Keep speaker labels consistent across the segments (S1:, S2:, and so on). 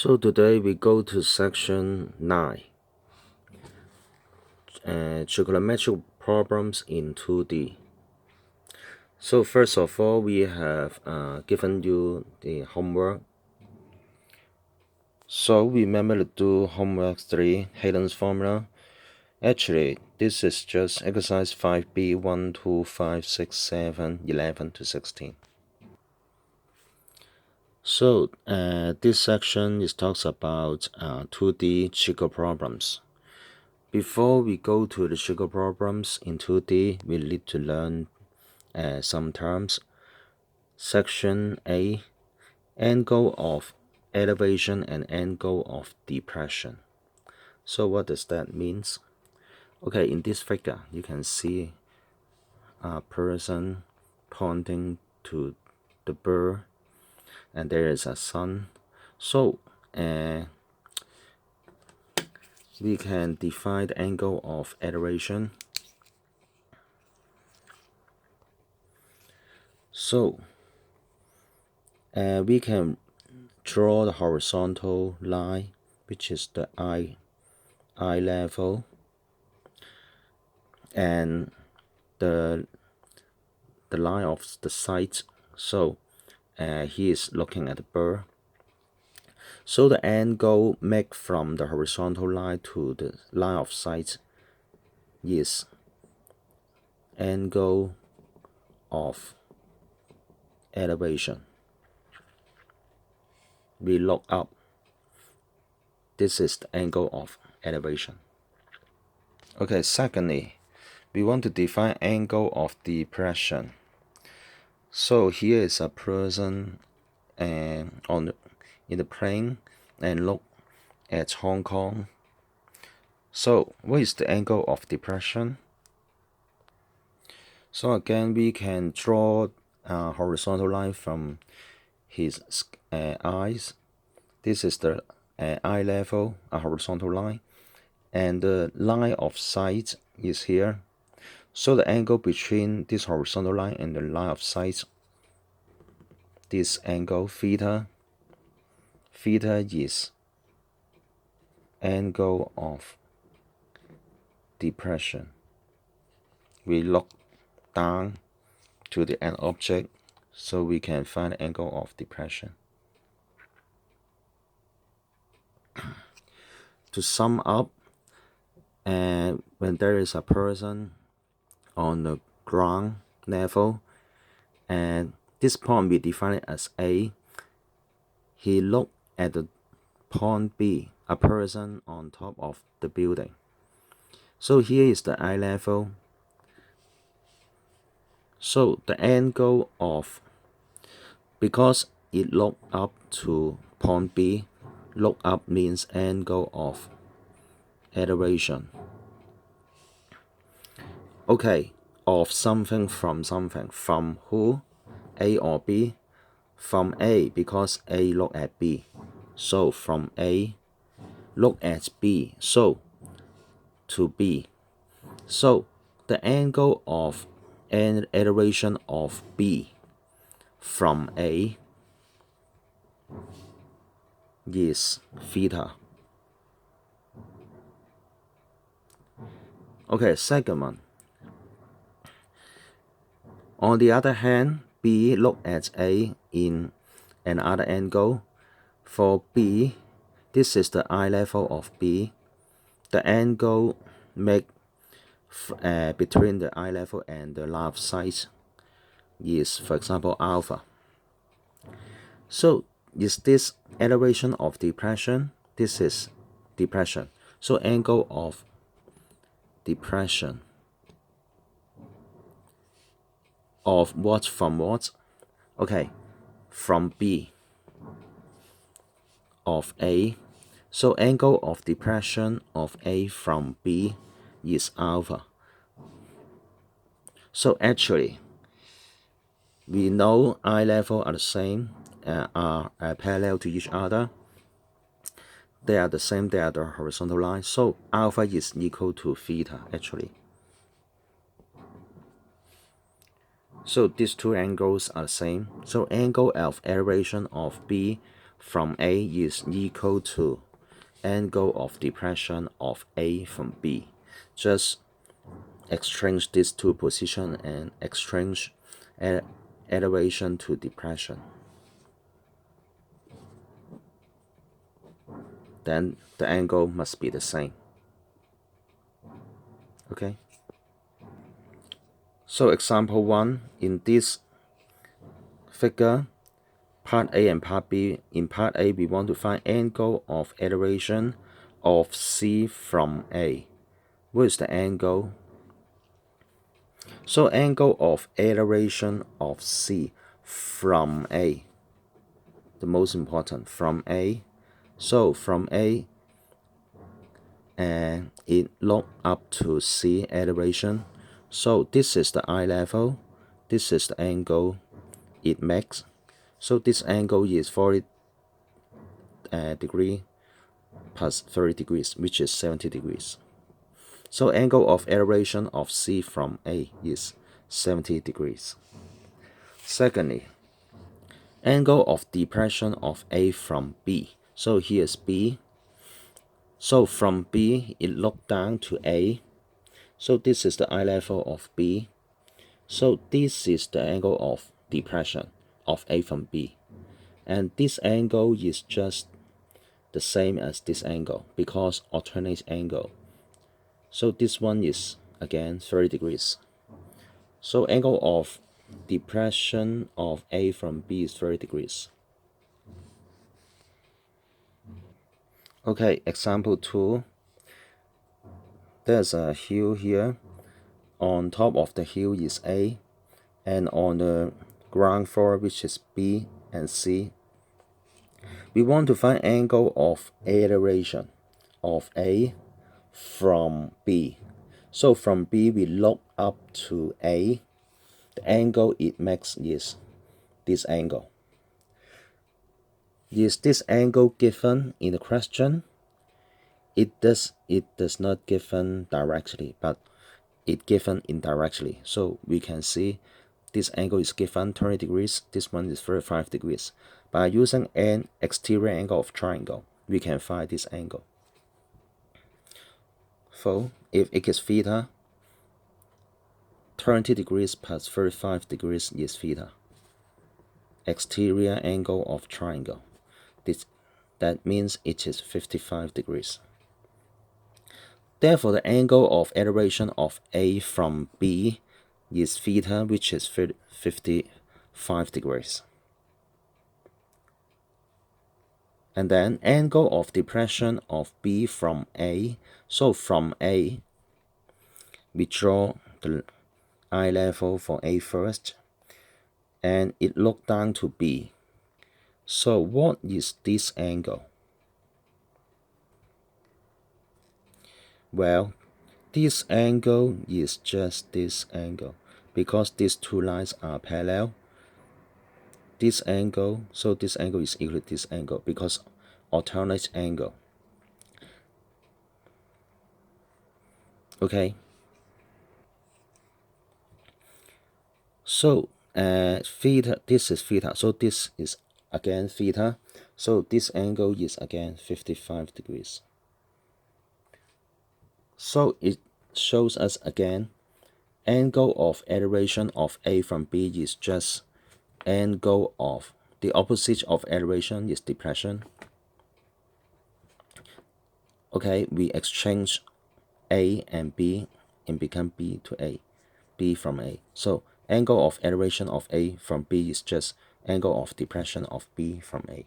S1: So today we go to section 9, trigonometric problems in 2D. So first of all, we have given you the homework. So remember to do homework 3, Hayden's formula. Actually, this is just exercise 5B, 1, 2, 5, 6, 7, 11 to 16. So this section talks about 2D Trigo problems. Before we go to the Trigo problems in 2D, we need to learn some terms. Section A, angle of elevation and angle of depression. So what does that mean? Okay, in this figure, you can see a person pointing to the bird, and there is a sun. So we can define the angle of elevation. So we can draw the horizontal line, which is the eye level, and the line of the sight. So he is looking at the bird. So the angle made from the horizontal line to the line of sight is angle of elevation. We look up. This is the angle of elevation. Okay, secondly, we want to define angle of depression. So here is a person in the plane and look at Hong Kong. So what is the angle of depression? So again, we can draw a horizontal line from his eyes. This is the eye level, a horizontal line, and the line of sight is here. So the angle between this horizontal line and the line of sight, this angle theta is angle of depression. We look down to the end object so we can find the angle of depression. To sum up, when there is a person on the ground level, and this point we define it as A, he looked at the point B, a person on top of the building. So here is the eye level. So the angle of, because it looked up to point B, look up means angle of elevation. Okay, of something from something. From who? A or B? From A, because A look at B. So from A, look at B. So to B. So the angle of elevation of B from A is theta. Okay, second one. On the other hand, B look at A in another angle. For B, this is the eye level of B. The angle made between the eye level and the line of sight is, for example, alpha. So is this elevation of depression? This is depression. So angle of depression of what from what? Okay, from B of A. So angle of depression of A from B is alpha. So actually, we know eye level are the same, are parallel to each other. They are the same, they are the horizontal line. So alpha is equal to theta actually. So these two angles are the same. So angle of elevation of B from A is equal to angle of depression of A from B. Just exchange these two positions and exchange elevation to depression. Then the angle must be the same. Okay. So example 1, in this figure, part A and part B. In part A, we want to find angle of elevation of C from A. What is the angle? So angle of elevation of C from A, the most important, from A. So from A, and it look up to C elevation. So this is the eye level, this is the angle it makes. So this angle is 40 degree plus 30 degrees, which is 70 degrees. So angle of elevation of C from A is 70 degrees. Secondly, angle of depression of A from B. So here's B. So from B, it looked down to A. So this is the eye level of B. So this is the angle of depression of A from B. And this angle is just the same as this angle because alternate angle. So this one is again 30 degrees. So angle of depression of A from B is 30 degrees. Okay, example 2. There's a hill here. On top of the hill is A, and on the ground floor, which is B and C, we want to find angle of elevation of A from B. So from B, we look up to A. The angle it makes is this angle. Is this angle given in the question? It does not given directly, but it given indirectly. So we can see this angle is given 20 degrees, this one is 35 degrees. By using an exterior angle of triangle, we can find this angle. So if it is theta, 20 degrees plus 35 degrees is theta. Exterior angle of triangle. That means it is 55 degrees. Therefore, the angle of elevation of A from B is theta, which is 55 degrees. And then angle of depression of B from A. So from A, we draw the eye level for A first, and it look down to B. So what is this angle? Well, this angle is just this angle because these two lines are parallel. This angle, so this angle is equal to this angle because alternate angle. Okay. So theta, this is theta, so this is again theta. So this angle is again 55 degrees. So it shows us again angle of elevation of A from B is just angle of the opposite of elevation is depression. Okay, we exchange A and B and become B to A, B from A. So angle of elevation of A from B is just angle of depression of B from A.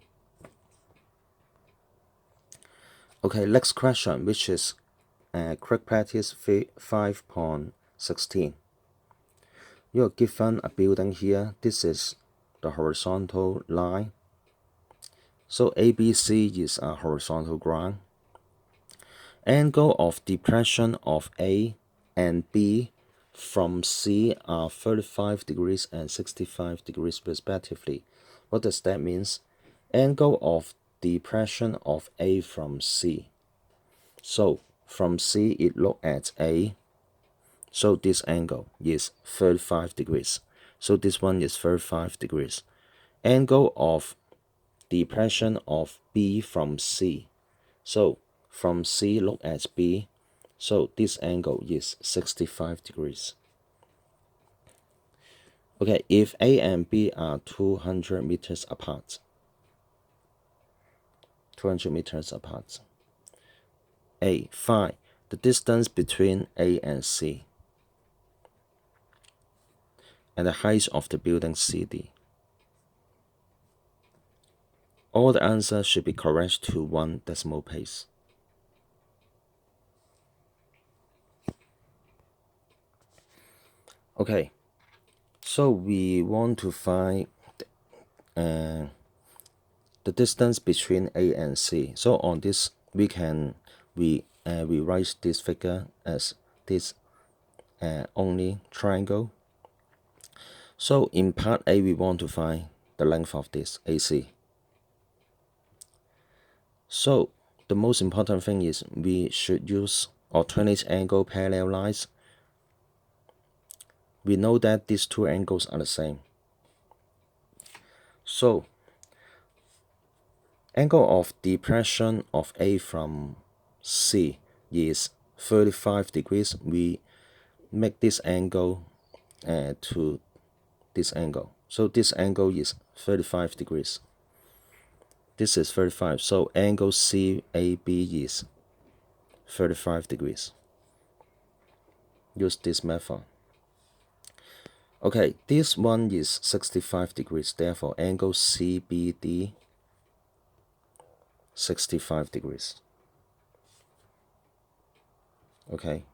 S1: Okay, next question, which is quick practice 5.16. You're given a building here. This is the horizontal line. So ABC is a horizontal ground. Angle of depression of A and B from C are 35 degrees and 65 degrees respectively. What does that mean? Angle of depression of A from C. So from C, it look at A. So this angle is 35 degrees. So this one is 35 degrees. Angle of depression of B from C. So from C, look at B. So this angle is 65 degrees. Okay, if A and B are 200 meters apart, 200 meters apart. A, find the distance between A and C and the height of the building CD. All the answers should be correct to 1 decimal place. Okay, so we want to find the distance between A and C. So on this, we write this figure as this only triangle. So in part A, we want to find the length of this AC. So the most important thing is we should use alternate angle parallel lines. We know that these two angles are the same. So angle of depression of A from C is 35 degrees. We make this angle to this angle. So this angle is 35 degrees. This is 35. So angle CAB is 35 degrees. Use this method. Okay, this one is 65 degrees. Therefore, angle CBD 65 degrees. Okay.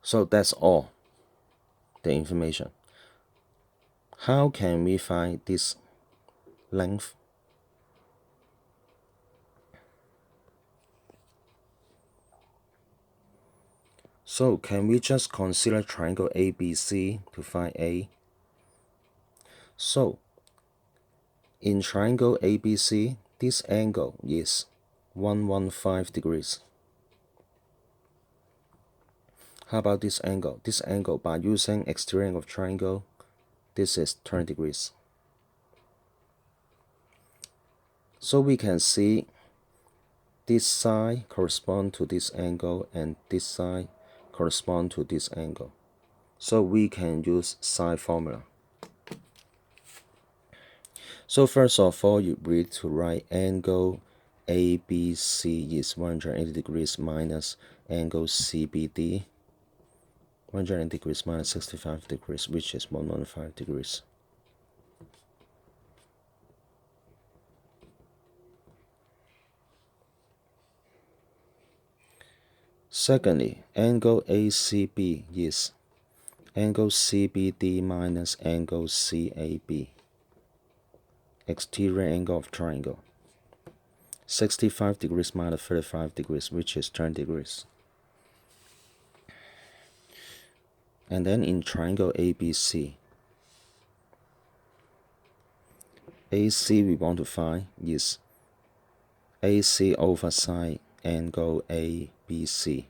S1: So that's all the information. How can we find this length? So can we just consider triangle ABC to find A? So in triangle ABC, this angle is 115 degrees. How about this angle? This angle, by using exterior angle of triangle, this is 20 degrees. So we can see this side correspond to this angle and this side correspond to this angle. So we can use sine formula. So first of all, you need to write angle ABC is 180 degrees minus angle CBD 180 degrees minus 65 degrees, which is 115 degrees. Secondly, angle ACB is angle CBD minus angle CAB, exterior angle of triangle. 65 degrees minus 35 degrees, which is 10 degrees. And then in triangle ABC, AC we want to find is AC over sine angle ABC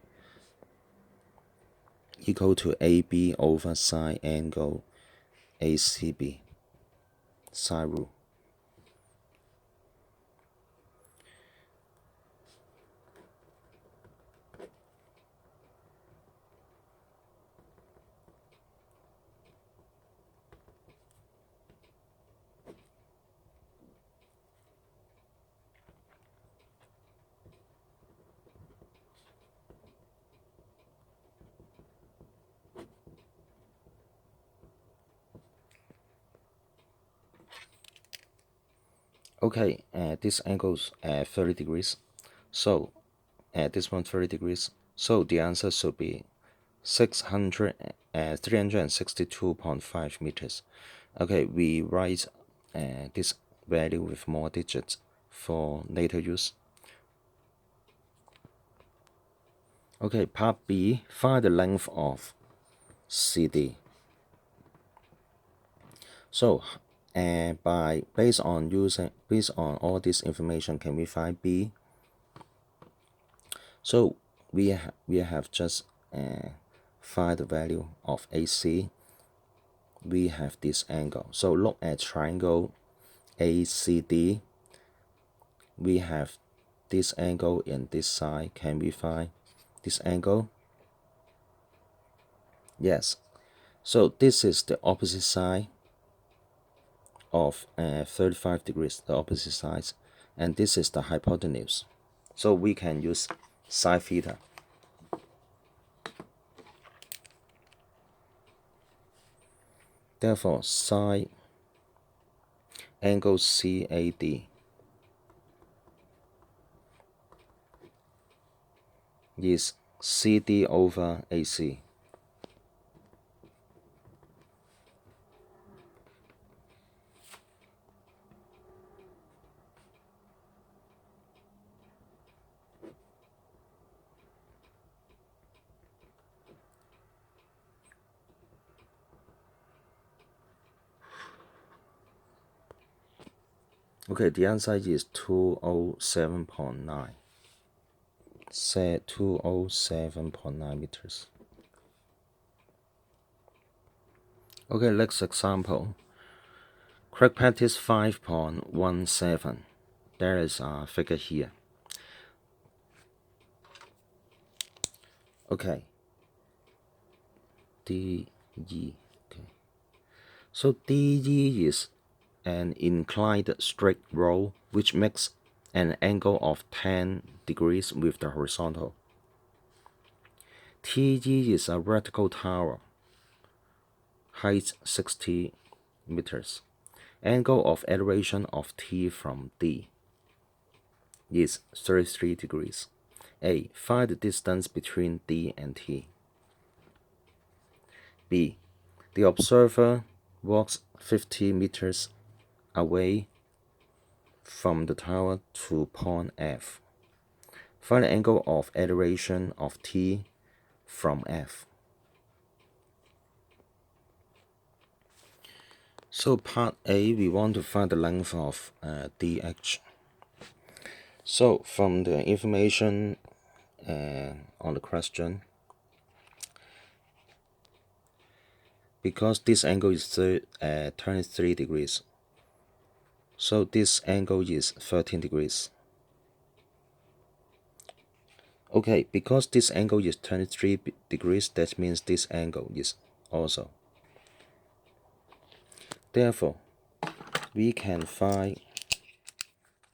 S1: equal to AB over sine angle ACB, sine rule. Okay, this angle's 30 degrees. So this one 30 degrees. So the answer should be 362.5 meters. Okay, we write this value with more digits for later use. Okay, part B, find the length of CD. So based on all this information, can we find B? So we have just find the value of AC. We have this angle. So look at triangle ACD, we have this angle in this side. Can we find this angle? Yes. So this is the opposite side of 35 degrees, the opposite sides, and this is the hypotenuse. So we can use sine theta. Therefore, sine angle CAD is CD over AC. Okay, the answer is 207.9. Say 207.9 meters. Okay, next example. Craig practice 5.17. There is a figure here. Okay. DE. Okay. So DE is an inclined straight row which makes an angle of 10 degrees with the horizontal. TE is a vertical tower, height 60 meters. Angle of elevation of T from D is 33 degrees. A. Find the distance between D and T. B. The observer walks 50 meters away from the tower to point F. Find the angle of elevation of T from F. So part A, we want to find the length of DH. So from the information on the question, because this angle is 23 degrees, so this angle is 13 degrees. Okay, because this angle is 23 degrees, that means this angle is also. Therefore, we can find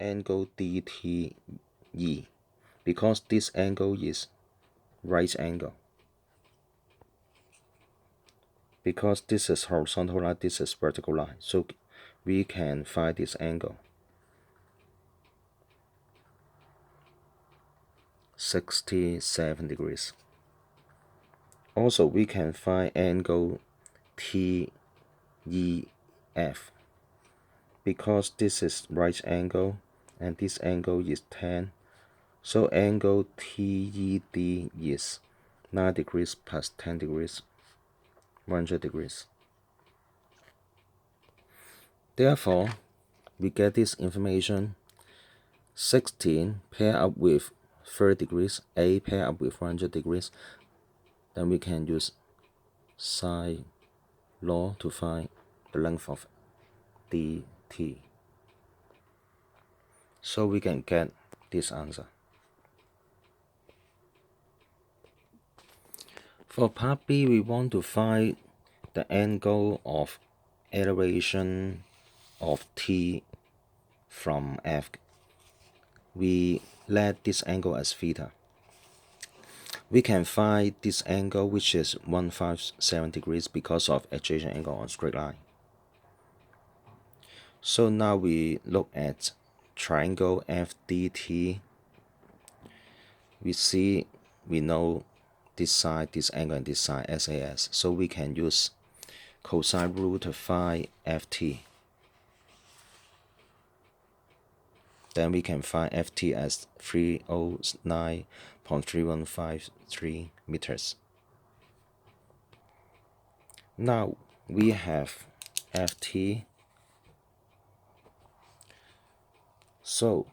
S1: angle DTE because this angle is right angle. Because this is horizontal line, this is vertical line, so we can find this angle. 67 degrees. Also, we can find angle TEF because this is right angle and this angle is 10. So angle TED is 9 degrees plus 10 degrees, 100 degrees. Therefore, we get this information 16 pair up with 30 degrees, A pair up with 100 degrees. Then we can use sine law to find the length of DT. So we can get this answer. For part B, we want to find the angle of elevation of T from F. We let this angle as theta. We can find this angle, which is 157 degrees because of adjacent angle on straight line. So now we look at triangle FDT. We know this side, this angle, and this side SAS. So we can use cosine rule to find FT. Then we can find FT as 309.3153 meters. Now we have FT. So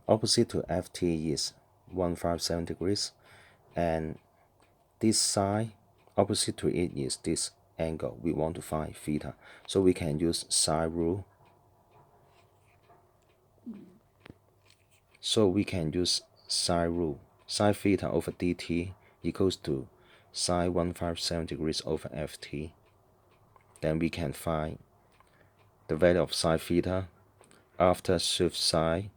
S1: opposite to FT is 157 degrees, and this side opposite to it is this angle. We want to find theta, so we can use sine rule So we can use sine rule. Sine theta over dt equals to sine 157 degrees over ft. Then we can find the value of sine theta after shift sine.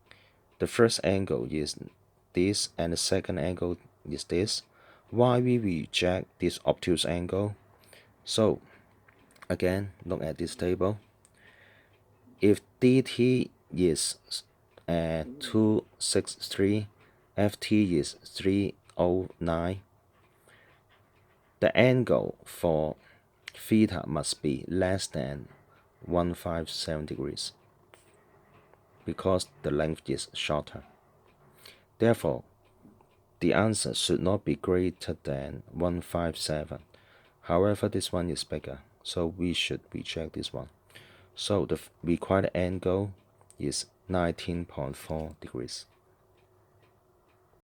S1: The first angle is this and the second angle is this. Why we reject this obtuse angle? So again, look at this table. If dt is 263, ft is 309, the angle for theta must be less than 157 degrees because the length is shorter. Therefore, the answer should not be greater than 157. However, this one is bigger, so we should reject this one. So the required angle is 19.4 degrees.